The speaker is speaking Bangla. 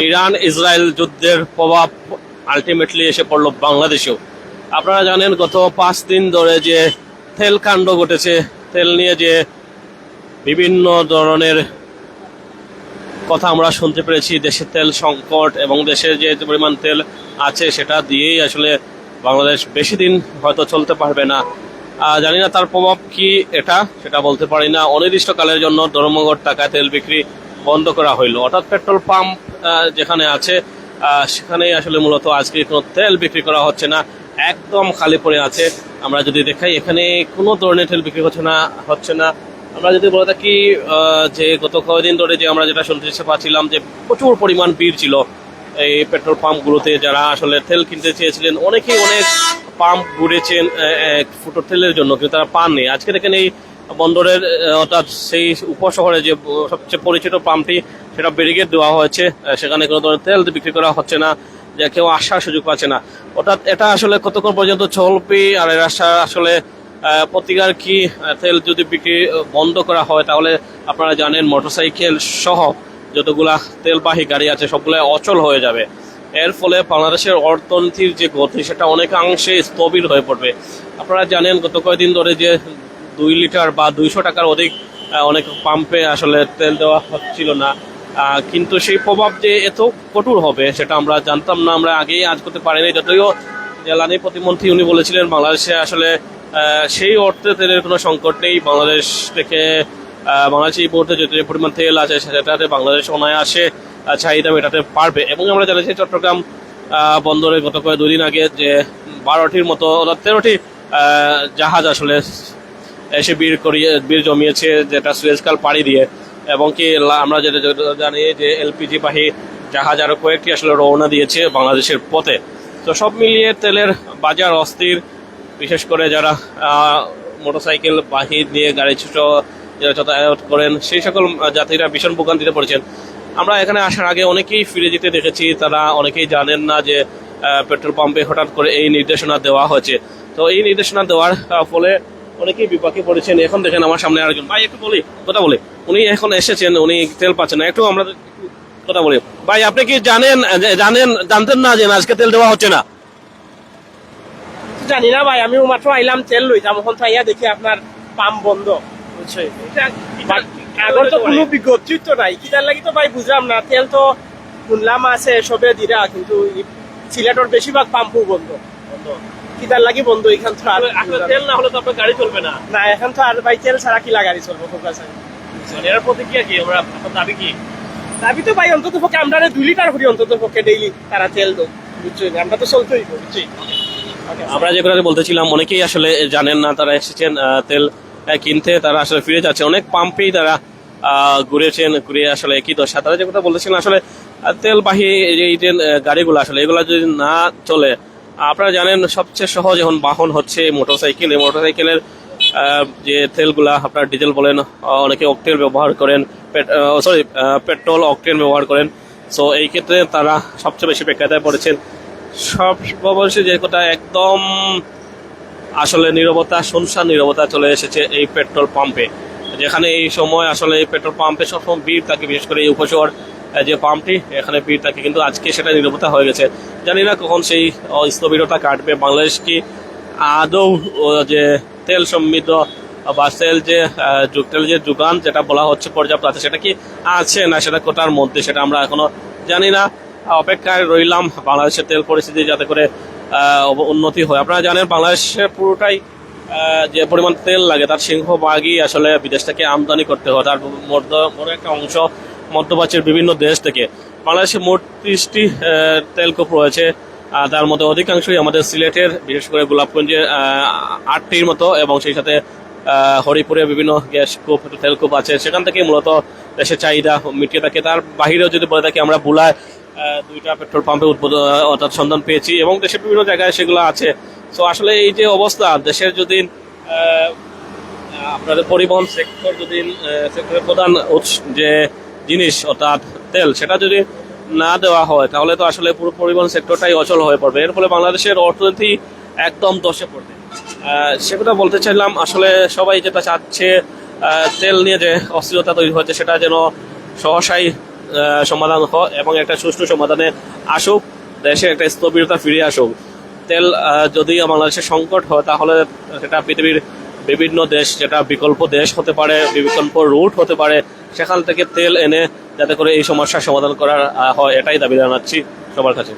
ইরান ইসরায়েল যুদ্ধের প্রভাব আলটিমেটলি এসে পড়লো বাংলাদেশেও। আপনারা জানেন গত 5 দিন ধরে যে তেল কাণ্ড ঘটেছে, তেল নিয়ে যে বিভিন্ন ধরনের কথা আমরা শুনতে পেরেছি, দেশের তেল সংকট এবং দেশের যে পরিমাণ তেল আছে সেটা দিয়েই আসলে বাংলাদেশ বেশি দিন হয়তো চলতে পারবে না। জানি না তার প্রভাব কি এটা, সেটা বলতে পারি না। অনির্দিষ্টকালের জন্য ধর্মঘট টাকায় তেল বিক্রি বন্ধ করা হইলো, অর্থাৎ পেট্রোল পাম্প যেখানে আছে সেখানেই আসলে মূলত আজকে কোনো তেল বিক্রি করা হচ্ছে না, একদম খালি পড়ে আছে। আমরা যদি দেখাই এখানে কোনো ধরনের তেল বিক্রি হচ্ছে না। আমরা যদি বলে থাকি যে গত কয়েকদিন ধরে যে আমরা যেটা শুনতে পাচ্ছিলাম যে প্রচুর পরিমাণ ভিড় ছিল এই পেট্রোল পাম্পগুলোতে, যারা আসলে তেল কিনতে চেয়েছিলেন অনেকেই অনেক পাম্প ঘুরেছেন ফুটো তেলের জন্য, কিন্তু তারা পাননি। আজকে দেখেন এই বন্দরের অর্থাৎ সেই উপশহরে যে সবচেয়ে পরিচিত পাম্পটি, সেটা ব্যারিকেড দেওয়া হয়েছে, সেখানে কোনো ধরনের তেল বিক্রি করা হচ্ছে না, যে কেউ আসার সুযোগ পাচ্ছে না। অর্থাৎ এটা আসলে কতক্ষণ পর্যন্ত চলবে আর এর আশা আসলে প্রতিকার কি? তেল যদি বিক্রি বন্ধ করা হয় তাহলে আপনারা জানেন মোটরসাইকেল সহ যতগুলা তেলবাহী গাড়ি আছে সবগুলো অচল হয়ে যাবে। এর ফলে বাংলাদেশের অর্থনীতির যে গতি সেটা অনেকাংশে স্থবির হয়ে পড়বে। আপনারা জানেন গত কয়েকদিন ধরে যে 2 লিটার বা 200 টাকার অধিক অনেক পাম্পে আসলে তেল দেওয়া হচ্ছিল না, কিন্তু সেই প্রভাব যে এত কঠোর হবে সেটা আমরা জানতাম না, আমরা আগেই আজ করতে পারিনি। যদিও জ্বালানি প্রতিমন্ত্রী উনি বলেছিলেন বাংলাদেশে আসলে সেই অর্থে তেলের কোনো সংকট নেই, বাংলাদেশ থেকে বাংলাদেশে এই মুহূর্তে যে পরিমাণ তেল আছে সেটাতে বাংলাদেশ অনায়াসে চাহিদা মেটাতে পারবে। এবং আমরা জানিয়েছি চট্টগ্রাম বন্দরে গত 2 দিন আগে যে 12টির মতো 13টি জাহাজ আসলে এসে বীর জমিয়েছে, যেটা সুয়েজ খাল পাড়ি দিয়ে। এবং কি আমরা যেটা জানি যে এলপিজি বাহী জাহাজ আরো কয়েকটি আসলে রওনা দিয়েছে বাংলাদেশের পথে। তো সব মিলিয়ে তেলের বাজার অস্থির, বিশেষ করে যারা মোটরসাইকেল বাহী নিয়ে গাড়ি যাতায়াত করেন সেই সকল যাত্রীরা ভীষণ ভোগান্তিতে পড়েছেন। আমরা এখানে আসার আগে অনেকেই ফিরে যেতে দেখেছি, তারা অনেকেই জানেন না যে পেট্রোল পাম্পে হঠাৎ করে এই নির্দেশনা দেওয়া হয়েছে। তো এই নির্দেশনা দেওয়ার ফলে অনেকেই বিপাকে পড়েছেন। এখন দেখেন আমার সামনে আরেকজন ভাই, একটু কথা বলি, উনি এখন এসেছেন, উনি তেল পাচ্ছেন না, একটু আমরা কথা বলি। ভাই আপনি কি জানতেন না যে আজকে তেল দেওয়া হচ্ছে না? জানি না ভাই, আমি মাত্র আইলাম তেল লইতাম, এখন তো আইয়া দেখি আপনার পাম্প বন্ধ। বুঝছেন, আগর তো কোনো বিজ্ঞপ্তি তো নাই, কিটার লাগি তো ভাই বুঝলাম না। তেল তো শুনলাম আছে সবে দিরা, কিন্তু সিলেটের বেশিরভাগ পাম্পও বন্ধ। কিটার লাগি বন্ধ এখান তো? তেল না হলে তো আপনার গাড়ি চলবে না। না এখন তো আর ভাই তেল ছাড়া কি গাড়ি চলবো? ফোকাস এর প্রতিক্রিয়া কি? আমরা দাবি কি? দাবি তো ভাই অন্তত পক্ষে আমরা 2 লিটার করি অন্তত পক্ষে ডেইলি তারা তেল তো, বুঝছেন, আমরা তো চলতেই বুঝছি। আমরা যে কথা বলতেছিলাম, অনেকেই আসলে জানেন না, তারা এসেছেন তেল কিনতে, তারা আসলে ফিরে যাচ্ছে। অনেক পাম্পেই তারা ঘুরে আসলে একই দশা। তারা যে কথা বলতেছিলেন আসলে তেলবাহী এই যে গাড়িগুলো আসলে এগুলো যদি না চলে, আপনারা জানেন সবচেয়ে সহজ এখন বাহন হচ্ছে মোটরসাইকেল। এই মোটরসাইকেলের যে তেলগুলা আপনার ডিজেল বলেন, অনেকে অকটেন ব্যবহার করেন, পেট্রোল অকটেন ব্যবহার করেন। সো এই ক্ষেত্রে তারা সবচেয়ে বেশি বেকায়দায় পড়েছেন। সর্বশেষে যে কথা, একদম আসলে নীরবতা, শুনশান নীরবতা চলে এসেছে এই পেট্রোল পাম্পে, যেখানে এই সময় আসলে এই পেট্রোল পাম্পে সবসময় ভিড় থাকে, বিশেষ করে এই উপশহর যে পাম্পটি এখানে ভিড় থাকে, কিন্তু আজকে সেটা নীরবতা হয়ে গেছে। জানি না কখন সেই স্থবিরতা কাটবে। বাংলাদেশ কি আদৌ যে তেল সমৃদ্ধ বা তেল যে যোগান যেটা বলা হচ্ছে পর্যাপ্ত আছে, সেটা কি আছে না সেটা কোটার মধ্যে, সেটা আমরা এখনো জানি না। অপেক্ষায় রইলাম বাংলাদেশের তেল পরিস্থিতি যাতে করে উন্নতি হয়। আপনারা জানেন বাংলাদেশের পুরোটাই যে পরিমাণ তেল লাগে তার সিংহভাগই আসলে বিদেশ থেকে আমদানি করতে হয়, তার বড় একটা অংশ মধ্যপ্রাচ্যের বিভিন্ন দেশ থেকে। বাংলাদেশে মোট 30টি তেলকূপ রয়েছে, তার মধ্যে অধিকাংশই আমাদের সিলেটের, বিশেষ করে গোলাপগঞ্জের 8টির মতো, এবং সেই সাথে হরিপুরে বিভিন্ন গ্যাস কূপ, তেলকূপ আছে, সেখান থেকে মূলত দেশের চাহিদা মিটিয়ে থাকে। তার বাহিরেও যদি বলে থাকি, আমরা বুলায় 2টা পেট্রোল পাম্পে অর্থাৎ সন্ধান পেয়েছি, এবং দেশের বিভিন্ন জায়গায় সেগুলো আছে। তো আসলে এই যে অবস্থা দেশের, যদি আপনাদের পরিবহন সেক্টর যদি সেক্টরের প্রধান যে জিনিস অর্থাৎ তেল, সেটা যদি না দেওয়া হয় তাহলে তো আসলে পুরো পরিবহন সেক্টরটাই অচল হয়ে পড়বে। এর ফলে বাংলাদেশের অর্থনীতি একদম ধসে পড়বে। সেটা বলতে চাইলাম, আসলে সবাই যেটা চাচ্ছে তেল নিয়ে যে অস্থিরতা তৈরি হচ্ছে সেটা যেন সহসাই সমাধান হোক এবং একটা সুষ্ঠু সমাধানে আসুক, দেশে একটা স্থবিরতা ফিরে আসুক। তেল যদি বাংলাদেশে সংকট হয় তাহলে সেটা পৃথিবীর বিভিন্ন দেশ, যেটা বিকল্প দেশ হতে পারে, বিকল্প রুট হতে পারে, সেখান থেকে তেল এনে যাতে করে এই সমস্যার সমাধান করা হয়, এটাই দাবি জানাচ্ছি সবার কাছে।